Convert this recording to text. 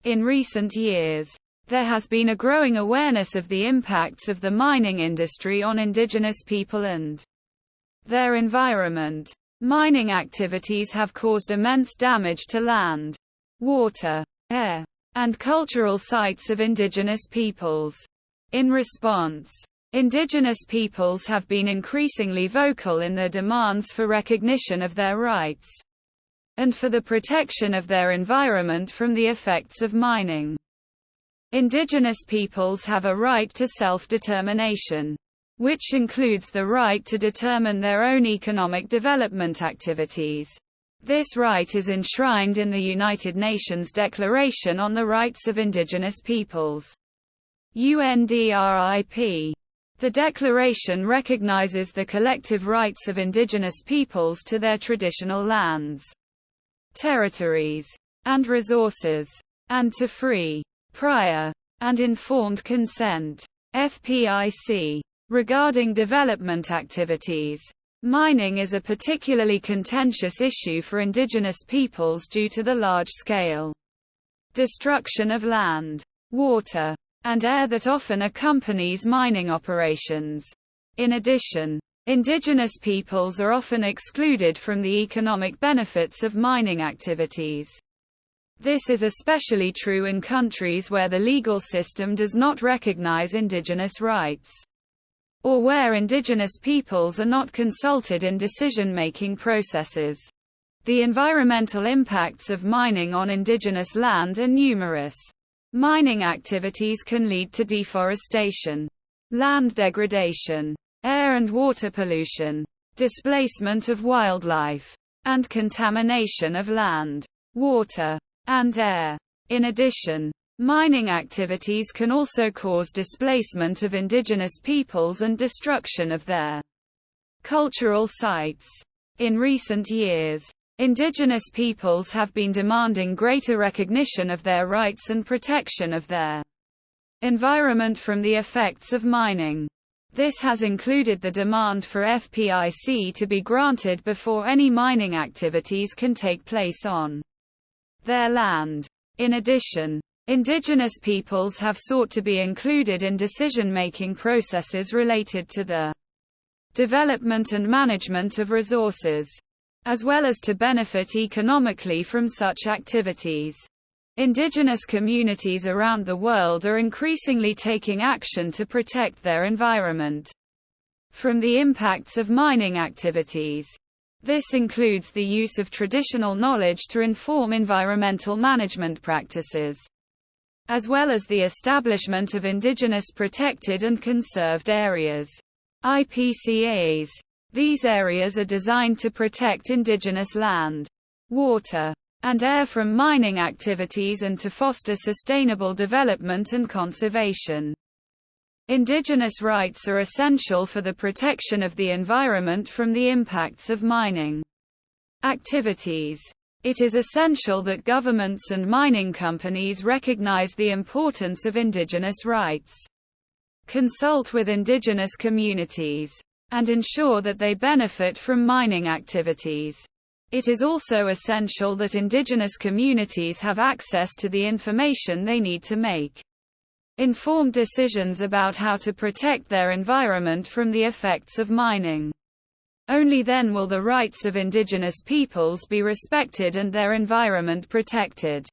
In recent years, there has been a growing awareness of the impacts of the mining industry on indigenous people and their environment. Mining activities have caused immense damage to land, water, air, and cultural sites of indigenous peoples. In response, indigenous peoples have been increasingly vocal in their demands for recognition of their rights and for the protection of their environment from the effects of mining. Indigenous peoples have a right to self-determination, which includes the right to determine their own economic development activities. This right is enshrined in the United Nations Declaration on the Rights of Indigenous Peoples, UNDRIP. The declaration recognizes the collective rights of indigenous peoples to their traditional lands, territories, and resources, and to free, prior, and informed consent, FPIC. Regarding development activities, mining is a particularly contentious issue for indigenous peoples due to the large-scale destruction of land, water, and air that often accompanies mining operations. In addition, indigenous peoples are often excluded from the economic benefits of mining activities. This is especially true in countries where the legal system does not recognize indigenous rights, or where indigenous peoples are not consulted in decision-making processes. The environmental impacts of mining on indigenous land are numerous. Mining activities can lead to deforestation, land degradation, air and water pollution, displacement of wildlife, and contamination of land, water, and air. In addition, mining activities can also cause displacement of indigenous peoples and destruction of their cultural sites. In recent years, indigenous peoples have been demanding greater recognition of their rights and protection of their environment from the effects of mining. This has included the demand for FPIC to be granted before any mining activities can take place on their land. In addition, indigenous peoples have sought to be included in decision-making processes related to the development and management of resources, as well as to benefit economically from such activities. Indigenous communities around the world are increasingly taking action to protect their environment from the impacts of mining activities. This includes the use of traditional knowledge to inform environmental management practices, as well as the establishment of indigenous protected and conserved areas, IPCAs. These areas are designed to protect indigenous land, water, and air from mining activities and to foster sustainable development and conservation. Indigenous rights are essential for the protection of the environment from the impacts of mining activities. It is essential that governments and mining companies recognize the importance of indigenous rights, consult with indigenous communities, and ensure that they benefit from mining activities. It is also essential that indigenous communities have access to the information they need to make informed decisions about how to protect their environment from the effects of mining. Only then will the rights of indigenous peoples be respected and their environment protected.